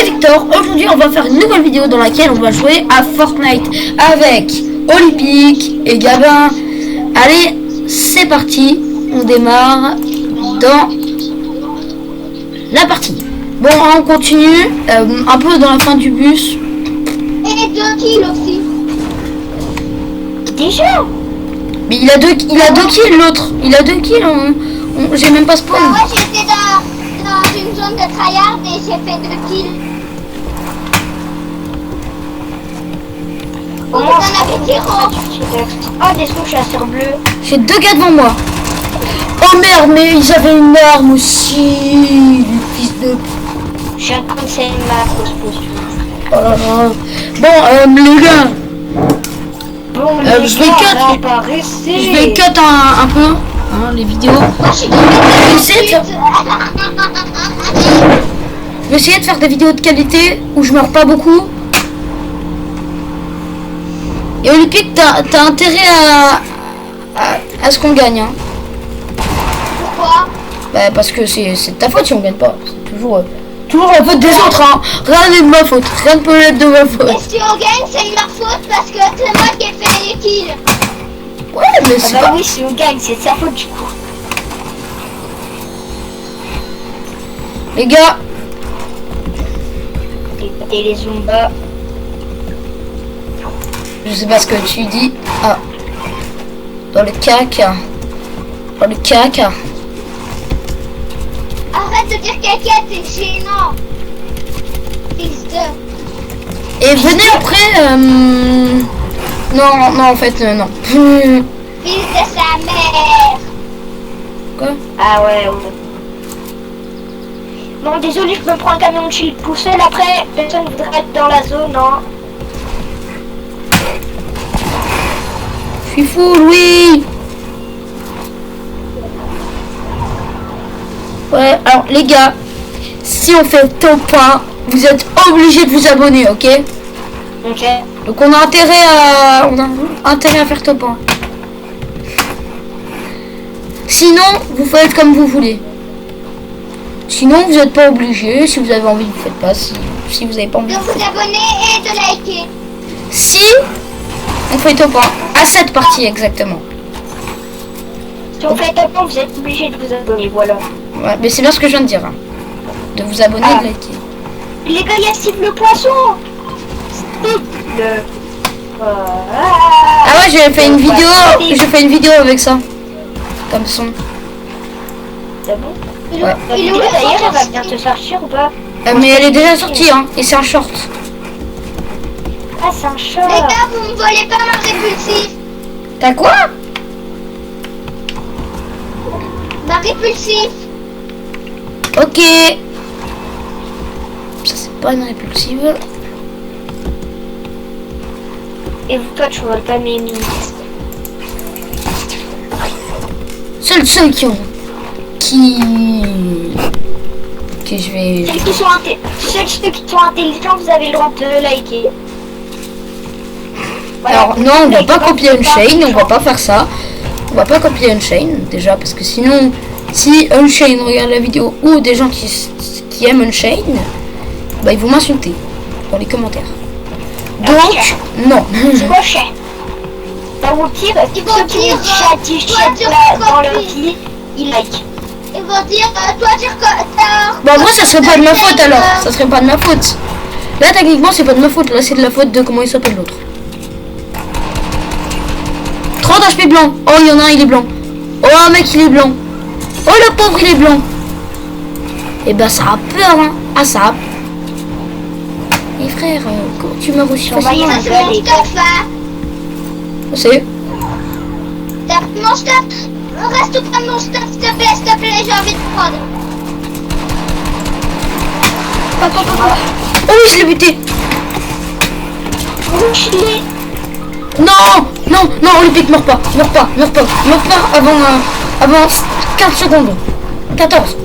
Victor. Aujourd'hui on va faire une nouvelle vidéo dans laquelle on va jouer à Fortnite avec Olympique et Gabin. Allez, c'est parti, on démarre dans la partie. Bon, on continue, un peu dans la fin du bus. Et 2 kills aussi. Déjà. Mais il a deux kills l'autre. Il a 2 kills, j'ai même pas spawn. Ah ouais, j'étais dans une zone de tryhard et j'ai fait 2 kills. Oh, vous en avez 0. Oh, des sous chasseurs bleus. J'ai 2 gars devant moi. Oh merde, mais ils avaient une arme aussi, du fils de... J'ai un conseil ma grosse posture. Bon, les gars, Bon, je vais cut un peu hein, les vidéos. Moi, je suis Je vais essayer de faire des vidéos de qualité où je meurs pas beaucoup. Et Olympique, t'as intérêt à ce qu'on gagne. Hein. Pourquoi? Bah, parce que c'est de ta faute si on gagne pas. C'est toujours la faute des autres. Hein. Rien n'est de ma faute. Rien ne peut être de ma faute. Et si on gagne, c'est de ma faute parce que c'est moi qui ai fait les kills. Ouais, mais c'est Ah bah pas... oui, si on gagne, c'est de sa faute du coup. Les gars, Et les Zumba. je sais pas ce que tu dis. Ah. Dans le caca. Dans le caca. Arrête de dire caca, c'est gênant. Fils de... Et venez après... Non, en fait, non. Fils de sa mère. Quoi? Ah ouais. Bon, désolé, je me prends un camion de shield tout seul. Après, personne ne voudrait être dans la zone, hein. Je suis fou, Louis. Ouais, alors les gars, si on fait top 1, vous êtes obligés de vous abonner, ok? Ok. Donc on a intérêt à faire top 1. Sinon, vous faites comme vous voulez. Sinon, vous n'êtes pas obligés. Si vous avez envie, vous faites pas. Si vous n'avez pas envie, De vous abonner et de liker. si on fait top 1 à cette partie exactement. Si on fait top 1, vous êtes obligé de vous abonner, voilà. Ouais, mais c'est bien ce que je viens de dire. Hein. De vous abonner et de liker. Les gars, il y a Steve le poisson. Steve le... Ah ouais, j'ai fait une vidéo avec ça. Comme son. C'est bon? Ouais. Il est où D'ailleurs, elle va le bientôt sortir ou pas? Mais elle est déjà sortie, hein. Et c'est un short. Ah, c'est un Les chat. gars, vous me volez pas ma répulsif. T'as quoi? Ma répulsif. Ok. Ça c'est pas une répulsive. Et vous, toi, tu voles pas mes mines. Seuls ceux qui je vais... Ceux qui sont intelligents, vous avez le droit de liker. Voilà. Alors non, on va pas copier Unchained, on va pas faire ça. On va pas copier Unchained déjà parce que sinon, si Unchained regarde la vidéo ou des gens qui aiment Unchained, bah ils vont m'insulter dans les commentaires. Donc non. C'est quoi, chien? Au pire, Ils vont ceux qui dire, chat dans leur vie, ils like. Ils vont dire, toi dire que t'as... Bah moi ça serait pas de ma faute alors. Ça serait pas de ma faute. Là techniquement c'est pas de ma faute. Là c'est de la faute de comment il s'appelle l'autre. 30 HP blanc. Oh il y en a un il est blanc. Oh un mec il est blanc. Oh le pauvre il est blanc. Et bah ça a peur hein. Ah ça a... Et frère, comment tu meurs aussi facilement? Ça c'est mon stuff, hein. Je sais. T'as pris mon stuff. Reste auprès de mon stuff, s'il te plaît, j'ai envie de prendre. Oh oui je l'ai buté. Non, Olympique, meurs pas avant 15 secondes. 14,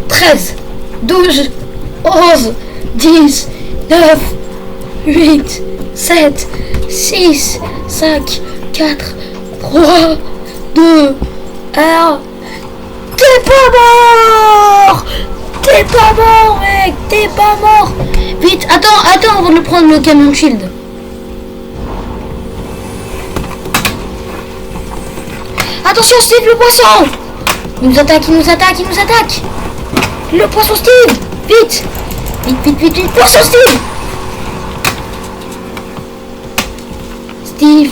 13, 12, 11, 10, 9, 8, 7, 6, 5, 4, 3, 2, 1. T'es pas mort, mec, t'es pas mort. Vite, attends avant de le prendre le camion shield. Attention Steve, le poisson! Il nous attaque. Le poisson Steve! Vite, poisson Steve! Steve,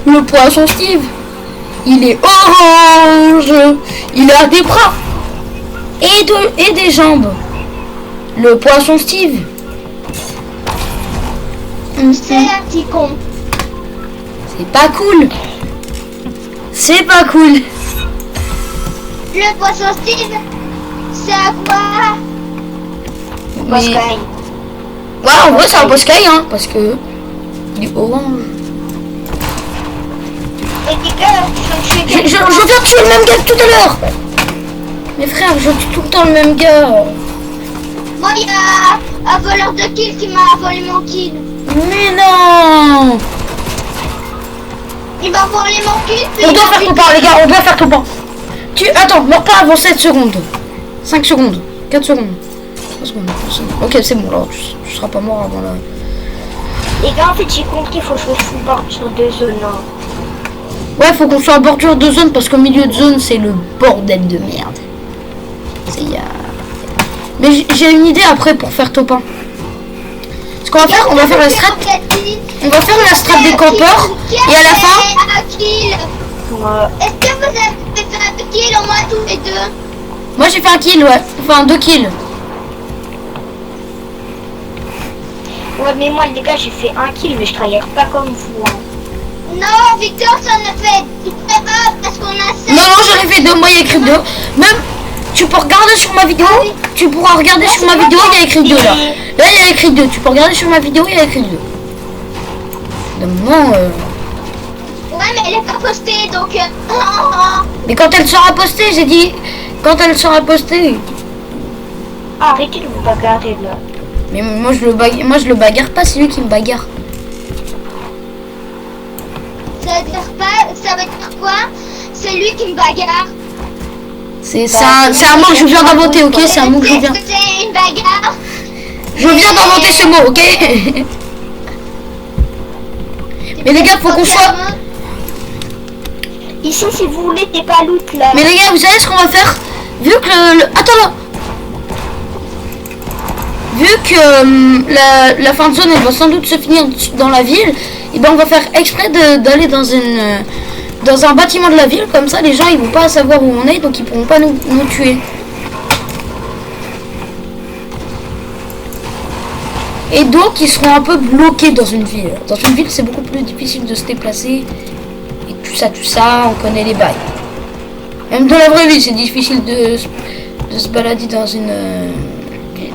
le poisson Steve! Il est orange! Il a des bras! Et des jambes! Le poisson Steve! C'est un petit con. C'est pas cool! C'est pas cool! Le poisson Steve, c'est à quoi? Mais... Sky. Ouais, en vrai, c'est un boss Sky, hein, parce que... Il est orange. Et les gars, Je viens de tuer le même gars que tout à l'heure! Mes frères, je tue tout le temps le même gars! Moi, il y a un voleur de kill qui m'a volé mon kill. Mais non! Il m'a volé mon kill. puis On il doit a faire pris- ton pas, les gars, on doit faire ton pas. Attends, meurs pas avant 7 secondes. 5 secondes. 4 secondes. 3 secondes. 2 secondes. Ok, c'est bon, là, tu seras pas mort avant là. Les gars, en fait, j'ai compris qu'il faut que je fasse une bordure de zone. Hein. Ouais, faut qu'on soit en bordure de zone parce qu'au milieu de zone, c'est le bordel de merde. C'est Mais j'ai une idée après pour faire top 1. Ce qu'on va faire, on va faire la strat. On va faire la strat des campeurs et à la fin. Un kill. Ouais. Est-ce que vous avez fait un kill au moins tous les deux? Moi j'ai fait un kill, ouais. Enfin 2 kills. Ouais, mais moi, les gars, j'ai fait un kill, mais je travaille pas comme vous. Hein. Non, Victor, ça en a fait un parce qu'on a 7. Non, j'en ai fait 2. Moi il y a écrit 2. Même, tu peux regarder sur ma vidéo. Tu pourras regarder sur ma vidéo, il y a écrit 2 là. Là il y a écrit 2. Tu peux regarder sur ma vidéo, il y a écrit 2. Non, Ouais, mais elle est pas postée donc. Mais quand elle sera postée, j'ai dit. Quand elle sera postée. Arrêtez de vous bagarrer là. Mais moi je le bagarre pas, c'est lui qui me bagarre. Ça veut dire pas. Ça veut dire quoi? C'est lui qui me bagarre. C'est un mot que je viens d'inventer, ok? C'est un mot que je viens. C'est une bagarre. Je viens d'inventer ce mot, ok? Mais les gars, faut qu'on soit. Ici, si vous voulez, t'es pas loot là. Mais les gars, vous savez ce qu'on va faire? Vu que Attends là. Vu que la fin de zone elle va sans doute se finir dans la ville, et ben on va faire exprès d'aller dans un bâtiment de la ville, comme ça les gens ils vont pas savoir où on est, donc ils pourront pas nous tuer. Et donc ils seront un peu bloqués dans une ville. Dans une ville c'est beaucoup plus difficile de se déplacer. Et tout ça, on connaît les bails. Même dans la vraie vie c'est difficile de se balader dans une ville.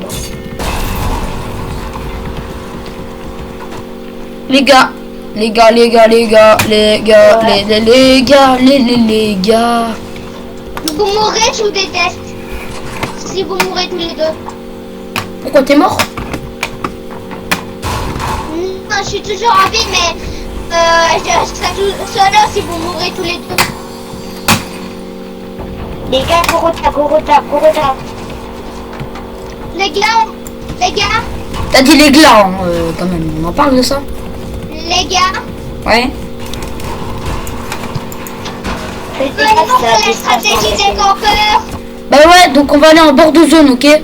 Les gars, les gars. Vous mourrez, je vous déteste. Si vous mourrez tous les deux. Pourquoi t'es mort? Non, je suis toujours en vie, mais je serai tout seul si vous mourrez tous les deux. Les gars, gros retard. Les gars, T'as dit les gars, hein, quand même, on en parle de ça? les gars. Ouais. Faites Peu gaffe, importe ça la stratégie des campeurs. Bah ouais, donc on va aller en bord de zone, ok? Ouais,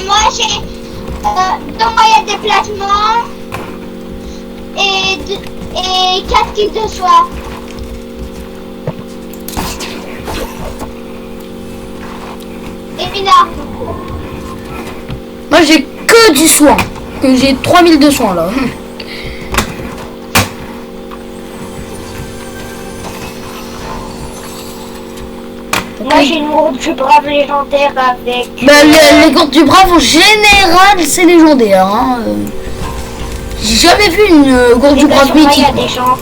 moi j'ai 2 moyens de déplacement et 4 kills de soie. Et une arme. Moi j'ai que du soin. Que j'ai 3000 de soins là. Moi, j'ai une gourde du brave légendaire avec. Bah les gourdes du brave en général c'est légendaire. Hein. J'ai jamais vu une gourde du brave Il y mythique. a des gens.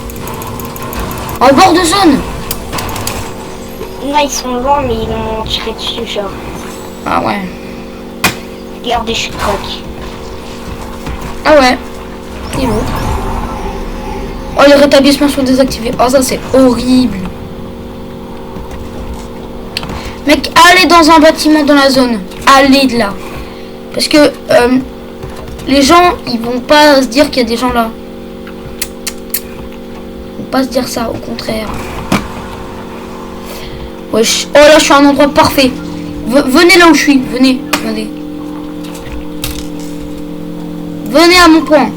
En bord de zone. Non, ils sont loin, mais ils m'ont tiré dessus, genre. Ah ouais. Regardez, je suis croque. Ah ouais. Hello. Oh les rétablissements sont désactivés. Oh ça c'est horrible. Mec, allez dans un bâtiment dans la zone. Allez de là. Parce que les gens, ils vont pas se dire qu'il y a des gens là. Ils vont pas se dire ça, au contraire. Wesh. Oh là, je suis à un endroit parfait. Venez là où je suis. Venez. Venez à mon point.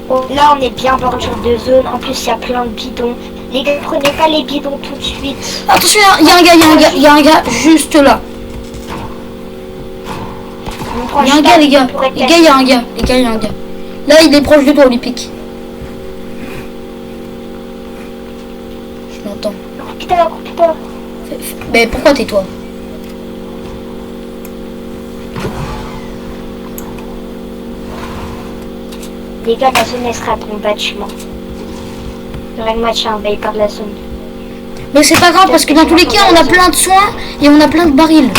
Oh, là, on est bien bordure de zone. En plus, il y a plein de bidons. Les gars, prenez pas les bidons tout de suite. Attention, il y a un gars juste là. Il y a un gars, les gars. Il y a un gars. Là, il est proche de toi, Olympique. Je l'entends. Putain. Mais pourquoi tais-toi? Les gars, la zone elle sera dans le bâtiment. La moitié envahie par la zone. Mais c'est pas grave parce que dans tous les cas, on a plein de soins et on a plein de barils.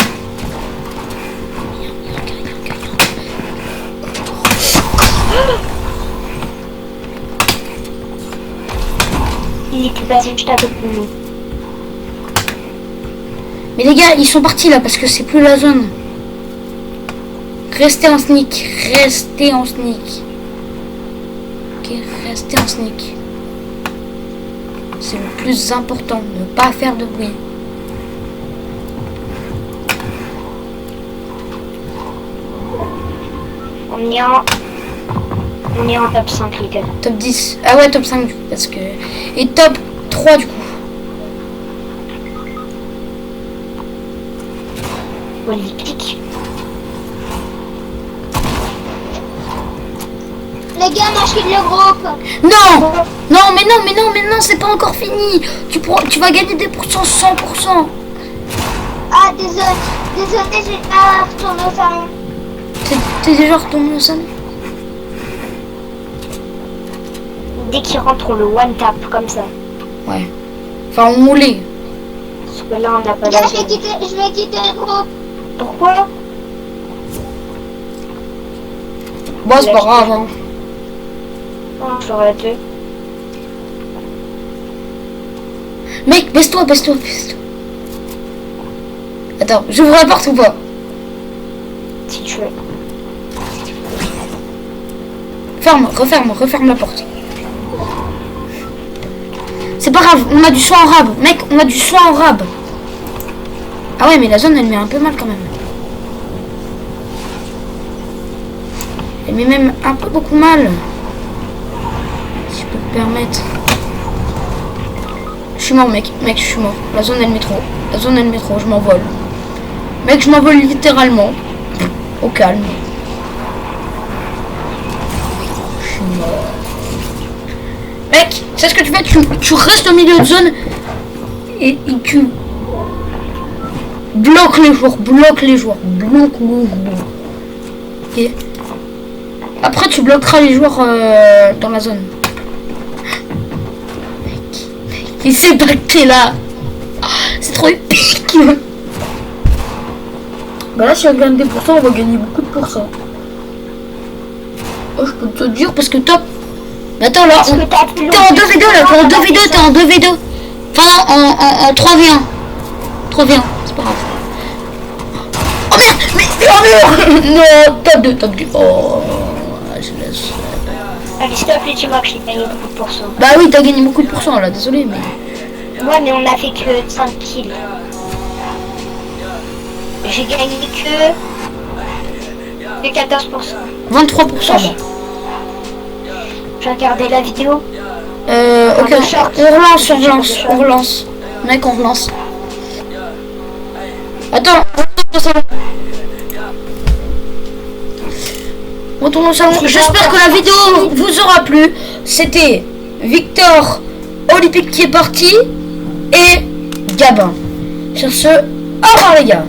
Il était basé juste à côté de nous. Mais les gars, ils sont partis là parce que c'est plus la zone. Restez en sneak. Ok, restez en sneak. C'est le plus important, ne pas faire de bruit. On est en top 5 les gars. Top 10. Ah ouais, top 5 du coup, parce que... Et top 3 du coup. Olympique. Les gars, moi je quitte le groupe. Non, non, c'est pas encore fini. Tu vas gagner des pourcents, 100%. Ah, désolé, j'ai pas retourné au salon. T'es déjà retourné au salon? Dès qu'il rentre, on le one tap comme ça. Ouais. Enfin, on moulait. Parce que là, on n'a pas Là, la je vais quitter le groupe. Pourquoi? Bon, c'est pas grave, hein. Oh, j'aurais dû. Mec, baisse-toi. Attends, j'ouvre la porte ou pas? Si tu veux. Referme la porte. C'est pas grave, on a du soin en rab. Mec, on a du soin en rab. Ah ouais, mais la zone, elle met un peu mal quand même. Elle met même un peu beaucoup mal. Si je peux me permettre. Je suis mort, mec, je suis mort. La zone, elle met trop. Je m'envole. Mec, je m'envole littéralement. Au calme. Je suis mort. Mec, c'est ce que tu fais, tu restes au milieu de zone et tu bloques les joueurs. Ok. Après, tu bloqueras les joueurs dans la zone. Mec, il sait pas que t'es là. C'est trop épique. Bah là, si on gagne des pourcents, on va gagner beaucoup de pourcents. Oh, je peux te dire parce que top. Mais attends, là, t'es en 2v2 là, t'es en 2v2. Enfin, en 3v1. 3v1, c'est pas grave. Oh merde, mais non, top 2. Oh, je laisse. Allez, s'il te plaît, dis-moi que j'ai gagné beaucoup de pourcents. Bah oui, t'as gagné beaucoup de pourcents là, désolé, mais... Ouais, mais on a fait que 5 kills. J'ai gagné que 14%. 23%. J'ai regardé la vidéo. Ok, on relance. Mec, on relance. Attends, retourne au salon. J'espère que la vidéo vous aura plu. C'était Victor Olympique qui est parti et Gabin. Sur ce, au revoir les gars.